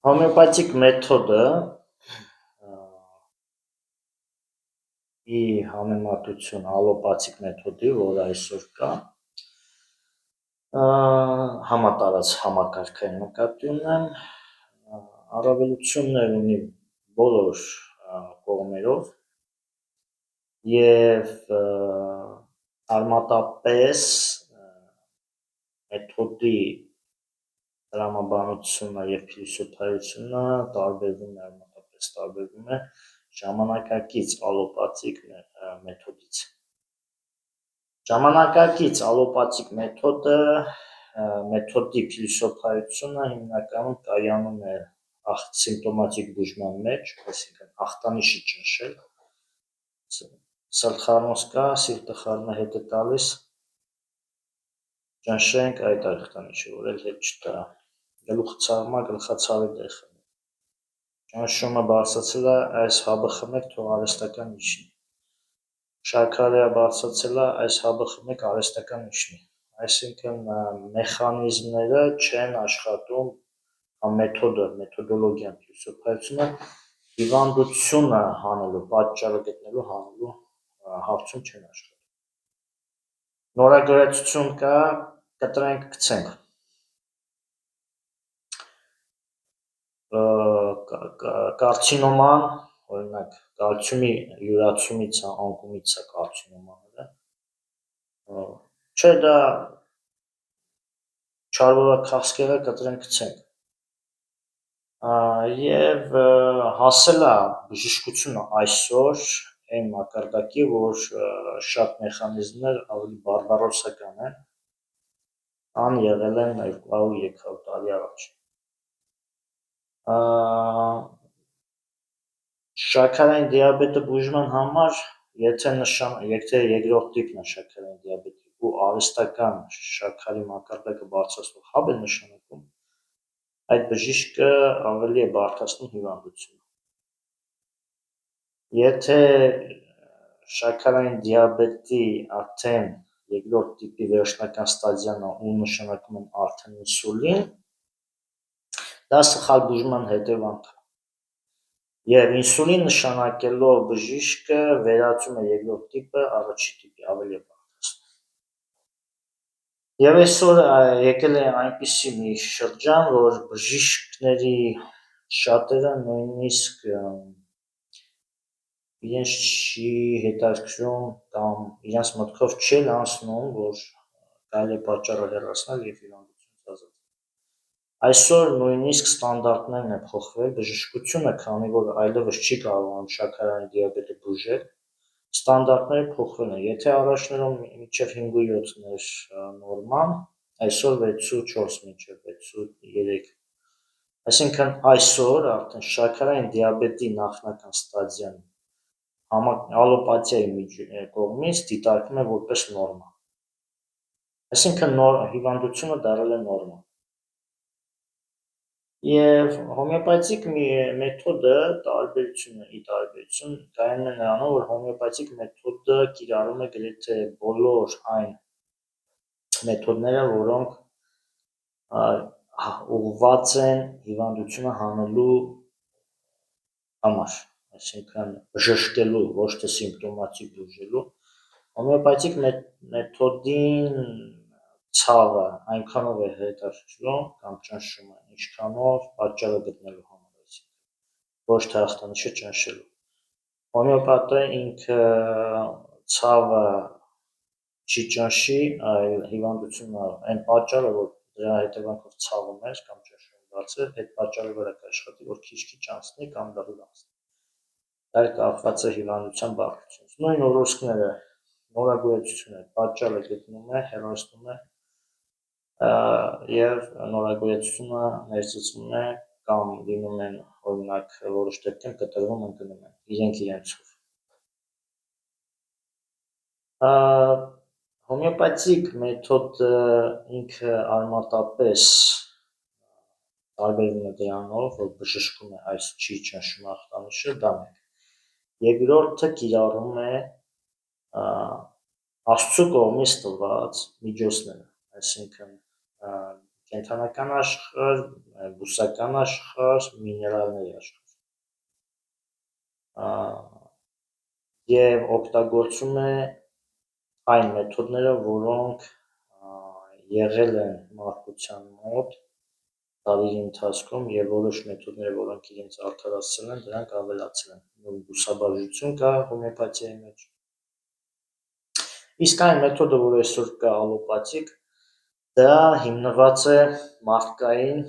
Հոմեոպաթիկ մեթոդը ի համեմատություն ալոպաթիկ մեթոդի, որ այսօր կա, համատարած համակարգային նկատի ունեմ, առավելություններ ունի բոլոր կողմերով և արմատապես մեթոդի տրամաբանությունը և փիլիսոփայությունը տարբերվում է ժամանակակից ալոպաթիկ մեթոդից։ Ժամանակակից ալոպաթիկ մեթոդի փիլիսոփայությունը հիմնականում կայանում է սիմպտոմատիկ բուժման մեջ, այսինքն ախտանիշը ճնշել, սրտխառնոց կա, սիրտը խառն է, հետ է տալիս, ճնշենք այդ ախտանիշը, որ էլ հետ չտա, գլուխը ցավում է, գլխացավի տեղ է, ճնշումը բարձրացել է, այս հաբը խմեք, թող արհեստական իջնի, շաքարը բարձրացել է, այս հաբը խմեք, արհեստական իջնի, այսինքն մեխանիզմները չեն աշխատում, մեթոդոլոգիան, փիլիսոփայությունը հիվանդությունը հանելու, պատճառը գտնելու հանելու հարցում չեն աշխատում։ Նորագրացություն կա, կտրենք, գցենք։ Կարցինոման, օրինակ, կալցիումի յուրացումից է, անկումից է կարցինոմաները, չէ դա չարվորակ քաղցկեղ է, կտրենք, գցենք։ Եվ հասել է բժշկությունը այսօր այն մակարդակի, որ շատ մեխանիզմներ ավելի բարբարոսական են, քան եղել են 200-300 տարի առաջ։ Շաքարային դիաբետը բուժման համար, եթե երկրորդ տիպն է շաքարային դիաբետի ու արհեստական շաքարի մակարդակը բարձրացնող հաբ է նշանակում, այդ բժիշկը ավելի է բարդացնում հիվանդությունը։ Եթե շաքարային դիաբետի արդեն երկրորդ տիպի վերջնական ստադիան է ու նշանակում են արդեն ինսուլին, դա սխալ բուժման հետևանք է։ Եվ ինսուլին նշանակելով բժիշկը վերածում է երկրորդ տիպը առաջին տիպի, ավելի է բարդացնում։ Եվ այսօր եկել է այնպիսի մի շրջան, որ բժիշկների շատերը նույնիսկ իրենց չի հետաքրքրում կամ իրենց մտքով չի անցնում, որ կարելի է պատճառը հեռացնել և հիվանդությունից ազատվել։ Այսօր նույնիսկ ստանդարտներն են փոխվել, բժշկությունը, քանի որ այլևս չի կարողանում շաքարային դիաբետը բուժել, ստանդարտները փոխվել են, եթե առաջներում մինչև 5.7-ն էր նորման, այսօր 6.4 մինչև 6.3, այսինքն այսօր արդեն շաքարային դիաբետի նախնական ստադիան ալոպաթիայի կողմից դիտարկվում է որպես նորմա, այսինքն հիվանդությունը դարձել է նորմա։ Եվ հոմեոպաթիկ մեթոդը տարբերություն կայանում է նրանով, որ հոմեոպաթիկ մեթոդը կիրառում է գրեթե բոլոր այն մեթոդները, որոնք ուղղված են հիվանդությունը հանելու համար, այսինքն բժշկելու, ոչ թե սիմպտոմատիկ բուժելու, հոմեոպաթիկ մեթոդին ցավը այնքանով է հետաքրքրում կամ ճնշումը, ինչքանով պատճառը գտնելու համար, ոչ թե ախտանիշը ճնշելու։ Հոմեոպաթը ինքը ցավը չի ճնշի, այլ հիվանդությունը այն պատճառը, որ դրա հետևանքով ցավում էր կամ ճնշումը բարձր էր, այդ պատճառի վրա կաշխատի, որ քիչ-քիչ անցնի կամ դեռ անցնի։ Դա կախված է հիվանդության բարդությունից։ Նույն ուռուցքները, նորագույացությունը պատճառը գտնում է, հեռացնում է և նորագույացությունը ներծծվում է կամ լինում են, օրինակ, որոշ դեպքերում կտրվում, ընկնում են, իրենք իրենցով։ Հոմեոպաթիկ մեթոդը ինքը արմատապես տարբերվում է դրանով, որ բժշկում է այս չի ճնշում ախտանիշը, դա մեկ։ Երկրորդը կիրառում է Աստծու կողմից տված միջոցները, այսինքն կենդանական աշխարհ, բուսական աշխարհ, միներալների աշխարհ։ Եվ օգտագործում է այն մեթոդները, որոնք եղել են մարդկության մոտ տարիների ընթացքում եւ որոշ մեթոդները, որոնք իրենց արդարացրել են, դրանք ավելացրել են։ Բուսաբաժություն կա հոմեոպաթիայի մեջ։ Իսկ այն մեթոդը, որ այսօր կա ալոպաթիկ, դա հիմնված է մարդկային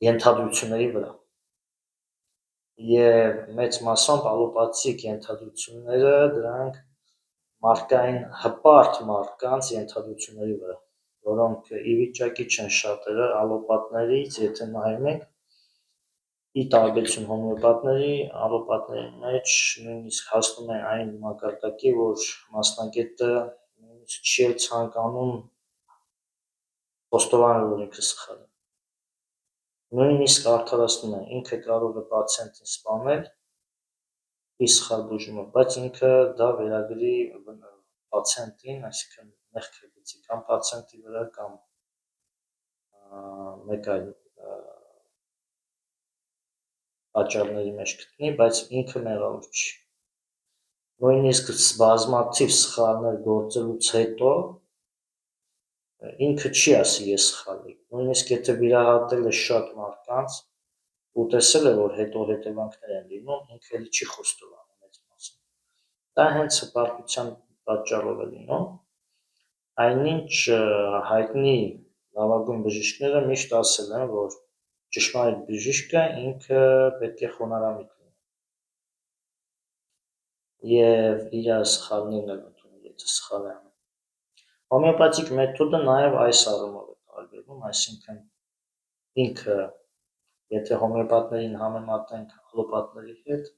ենթադրությունների վրա։ Եվ մեծ մասամբ ալոպաթիկ ենթադրությունները դրանք մարդկային հպարտ մարդկանց ենթադրությունների վրա, որոնք ի վիճակի չեն շատերը ալոպատներից, եթե նայում եք, ի տարբերություն հոմեոպաթների, ալոպաթների մեջ նույնիսկ հասնում է այն մակարդակի, որ մասնագետը նույնիսկ չի էլ ցանկանում խոստովանել, որ ինքը սխալ է։ Նույնիսկ արդարացնում է, ինքը կարող է պացիենտին սպանել իր սխալ բուժումով, բայց ինքը դա վերագրի պացիենտին, այսինքն մեղք է գցի կամ պացիենտի վրա կամ մեկ այլ պատճառների մեջ գտնի, բայց ինքը մեղավոր չի։ Նույնիսկ բազմաթիվ սխալներ գործելուց հետո ինքը չի ասի ես սխալ եմ։ Նույնիսկ եթե վիրահատել է շատ մարդկանց ու տեսել է, որ հետո հետևանքներ են լինում, ինքը էլի չի խոստովանում մեծ մասը։ Դա հենց հպարտության պատճառով է լինում։ Այնինչ հայտնի լավագույն բժիշկները միշտ ասել են, որ ճշմարիտ բժիշկը ինքը պետք է խոնարհամիտ լինի եւ իր սխալներն էլ ընդունի, եթե սխալ է անում։ Հոմեոպաթիկ մեթոդը նաեւ այս առումով է տարբերվում, այսինքն ինքը, եթե հոմեոպաթներին համեմատենք ալոպաթների հետ,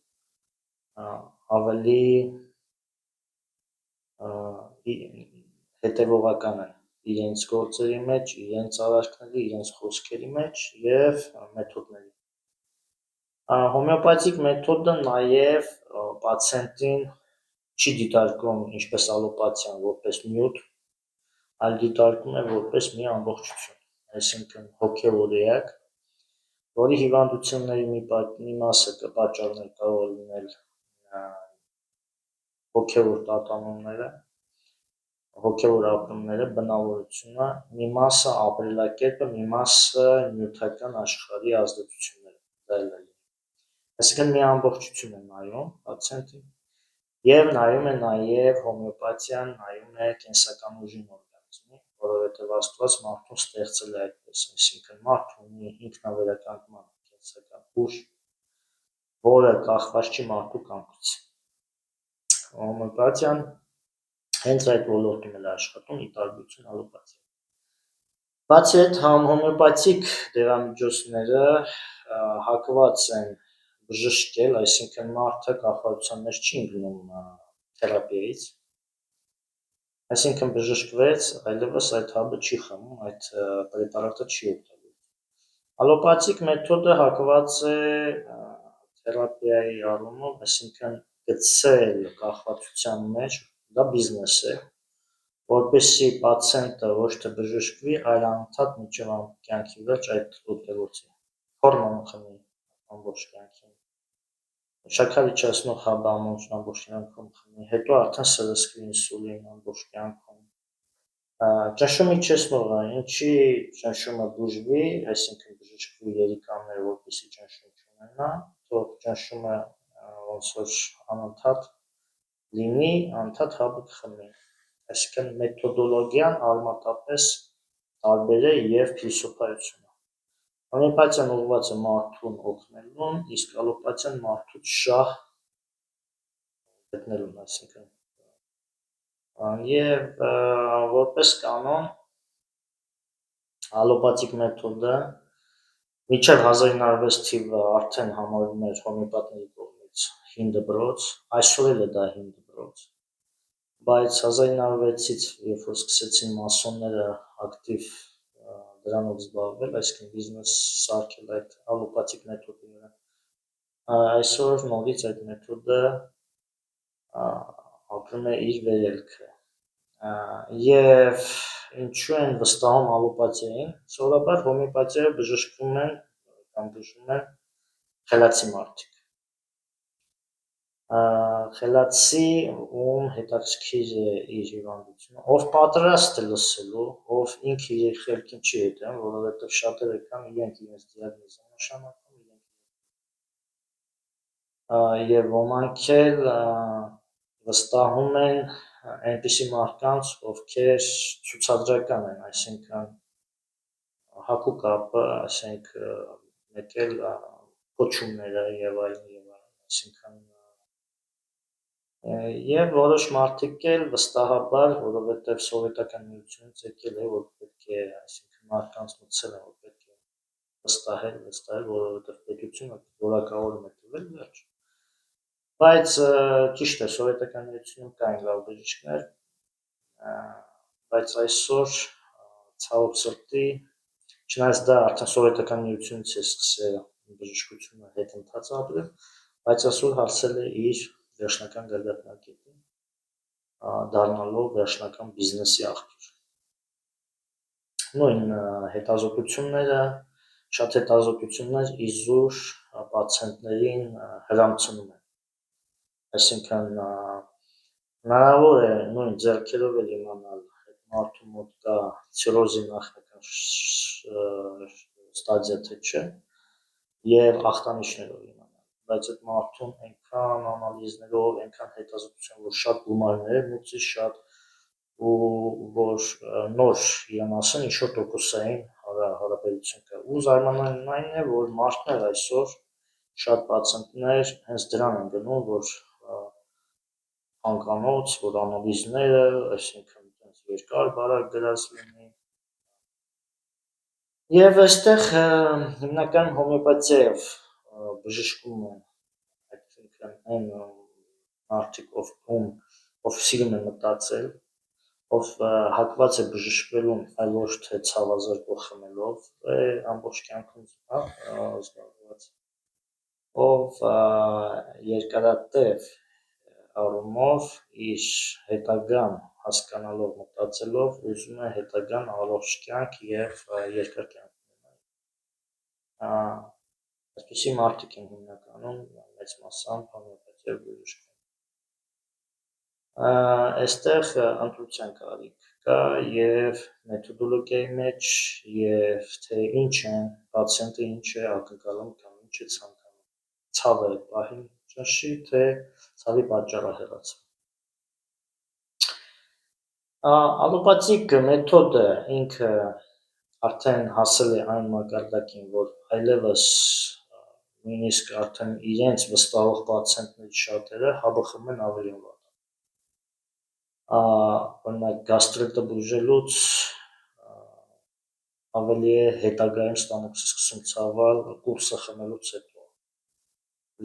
ավելի հետևողական են իրենց գործերի մեջ, իրենց արարքների, իրենց խոսքերի մեջ եւ մեթոդների։ Հոմեոպաթիկ մեթոդը նաեւ պացիենտին չի դիտարկում ինչպես ալոպաթիան որպես նյութ, այլ դիտարկում է որպես մի ամբողջություն, այսինքն հոգեվոր էակ, որի հիվանդությունների մի մասը պատճառներ կարող է լինել հոգեվոր տատանումները, հոգեվոր ապրումները, բնավորությունը, մի մասը ապրելակերպը, մի մասը նյութական աշխարհի ազդեցությունները, դա էլ է։ Այսինքն մի ամբողջություն է նայում պացիենտին եւ նայում է նաեւ հոմեոպաթիան նայում է կենսական ուժին օրգանիզմի, որովհետեւ Աստված մարդուն ստեղծել է այդպես, այսինքն մարդը ունի ինքնավերականգնման կենսական ուժ, որը կախված չի մարդու կամքից։ Հոմեոպաթիան հենց այդ ոլորտում էլ աշխատում, ի տարբերություն ալոպաթիայի։ Բացի այդ, հոմեոպաթիկ դեղամիջոցները հակված են բժշկել, այսինքն մարդը կախվածության մեջ չի ընկնում թերապիայից, այսինքն բժշկվեց, այլևս այդ հաբը չի խմում, այդ պրեպարատը չի օգտագործում։ Ալոպաթիկ մեթոդը հակված է թերապիայի առումով, այսինքն գցել կախվածության մեջ, դա բիզնես է, որպեսզի պացիենտը ոչ թե բժշկվի, այլ անընդհատ մինչև կյանքի վերջ այդ օգտագործի, հորմոն խմի ամբողջ կյանքին, շաքարիչացնող հաբ ամբողջ կյանքում խմի, հետո արդեն սրսկվի ինսուլին ամբողջ կյանքում։ Ճնշում իջեցնողը, ինչի ճնշումը բուժվի, այսինքն բժշկվի երիկամները, որպեսզի ճնշում չունենա, թող ճնշումը ոնց որ անընդհատ լինի, անընդհատ հաբը կխմի։ Այսինքն մեթոդոլոգիան արմատապես տարբեր է եւ փիլիսոփայությունը։ Հոմեոպաթիան ուղղված է մարդուն օգնելուն, իսկ ալոպաթիան մարդուց շահ գտնելուն, այսինքն եւ որպես կանոն ալոպաթիկ մեթոդը մինչև 1906 թիվը արդեն համարվում էր հոմեոպաթների կողմից հին դպրոց, այսօր էլ է դա հին դպրոց, բայց 1906-ից երբ որ սկսեցին մասոնները ակտիվ դրանով զբաղվել, այսինքն բիզնես սարքել այդ ալոպաթիկ մեթոդի վրա, այսօր նորից այդ մեթոդը ապրում է իր վերելքը, Եվ ինչու են վստահում ալոպաթիային, սովորաբար հոմեոպաթիայով բժշկվում են կամ բուժվում են խելացի մարդիկ։ Խելացի, ում հետաքրքիր է իր հիվանդությունը, ով պատրաստ է լսելու, ով ինքը իր խելքին չի հետևում, որովհետև շատերը կան իրենք իրենց դիագնոզը նշանակում, եւ ոմանք էլ վստահում են այնպիսի մարդկանց, ովքեր ցուցադրական են, այսինքն հակու կապը, ասենք մեկ էլ կոչումները եւ այլն, այսինքն եւ որոշ մարդիկ էլ վստահաբար, որովհետեւ սովետական միությունից եկել է, որ պետք է, այսինքն մարդկանց մտցել են, որ պետք է վստահել, որովհետեւ պետությունը որակավորում է տվել վերջ։ Բայց ճիշտ է, սովետական միությունում կային լավ բժիշկներ, բայց այսօր ցավոք սրտի, չնայած դա արդեն սովետական միությունից է սկսել բժշկությունը հետընթաց ապրել, բայց այսօր հասել է իր վերջնական գագաթնակետին, դառնալով վերջնական բիզնեսի աղբյուր։ Նույն հետազոտությունները, շատ հետազոտություններ իզուր պացիենտներին հրամցնում են, այսինքն հնարավոր է նույն ձեռքերով էլ իմանալ, այդ մարդու մոտ կա ցիրոզի նախնական ստադիա թե չէ, եւ ախտանիշներով իմանալ, բայց այդ մարդուն այնքան անալիզներով, այնքան հետազոտության, որ շատ գումարներ մուծի, շատ ու որ նոր իրեն ասեն ինչ-որ տոկոսային հարաբերություն կա։ Ու զարմանալին այն է, որ մարդներ այսօր շատ պացիենտներ հենց դրան են գնում, որ անկանոց, որ անալիզները, այսինքն երկար բարակ գրած լինի։ Եվ այստեղ հիմնական հոմեոպաթիայով բժշկում են, այսինքն այն մարդիկ, ով սիրում է մտածել, ով հակված է բժշկվելուն, այլ ոչ թե ցավազրկող խմելով ամբողջ կյանքում զբաղված, ով երկարատև առումով իր հետագան հասկանալով, մտածելով, ուզում է հետագան առողջ կյանք եւ երկար կյանք ունենալ։ Այսպիսի մարդիկ են հիմնականում մեծ մասամբ հոմեոպաթիայով բժշկվում։ Այստեղ ընտրության կարիք կա եւ մեթոդոլոգիայի մեջ եւ թե ինչ են պացիենտը ինչ է ակնկալում կամ ինչ է ցանկանում, ցավը պահին ճնշի, թե ցավի պատճառը հեռացվի։ Ալոպաթիկ մեթոդը ինքը արդեն հասել է այն մակարդակին, որ այլևս նույնիսկ արդեն իրենց վստահող պացիենտներից շատերը ՀԲԽՄ-ն ավելի են վատանում։ Օրինակ գաստրիտը բուժելուց ավելի է հետագայում ստամոքսը սկսում ցավել կուրսը խմելուց հետո։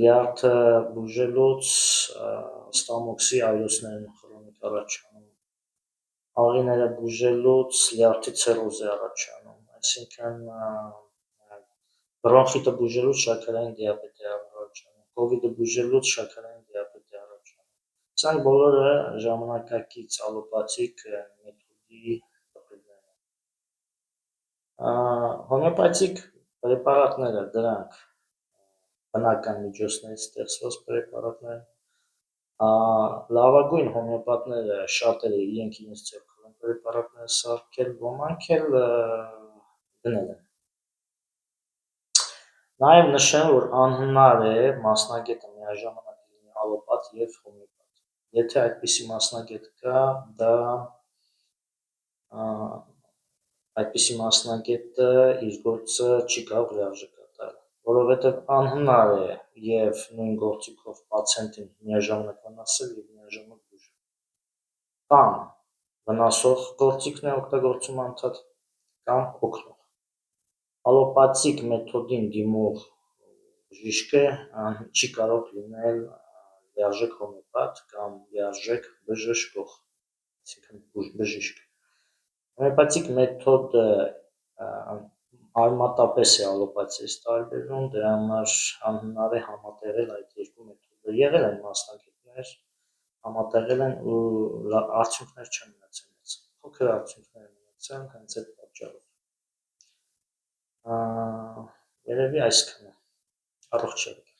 Լյարդը բուժելուց ստամոքսի այրոցներն խրոնիկ առաջանում։ Աղիները բուժելուց լյարդի ցիրոզ է առաջանում, այսինքն բրոնխիտը բուժելուց շաքարային դիաբետ է առաջանում, կովիդը բուժելուց շաքարային դիաբետ է առաջանում։ Սրանք բոլորը ժամանակակից ալոպաթիկ մեթոդի տպավորներ են։ Հոմեոպաթիկ պրեպարատները դրանք բնական միջոցներից ստեղծված պրեպարատներ են։ Լավագույն հոմեոպաթները շատերը իրենք իրենց ձեռքով են պրեպարատները սարքել, ոմանք էլ գնել են։ Նաև նշեմ, որ անհնար է մասնագետը միաժամանակ լինի ալոպաթ եւ հոմեոպաթ։ Եթե այդպիսի մասնագետ կա, դա այդպիսի մասնագետը իր գործը չի կարող լիարժեք կատարել, որովհետեւ անհնար է եւ նույն գործիքով պացիենտին միաժամանակ վնասել եւ միաժամանակ բուժել։ Կամ վնասող գործիքն է օգտագործում անդադ, կամ օգնող։ Ալոպաթիկ մեթոդին դիմող բժիշկը չի կարող լինել լիարժեք հոմեոպաթ կամ լիարժեք բժշկող, այսինքն բժիշկ։ Հոմեոպաթիկ մեթոդը արմատապես է ալոպաթիայից տարբերվում, դրա համար անհնար է համատեղել այդ երկու մեթոդը։ Եղել են մասնագետներ, համատեղել են ու արդյունքներ չեն ունեցել փոքր արդյունքներ ունեցան հենց այդ պատճառով։ Երևի այսքանը։ Առողջ եղեք։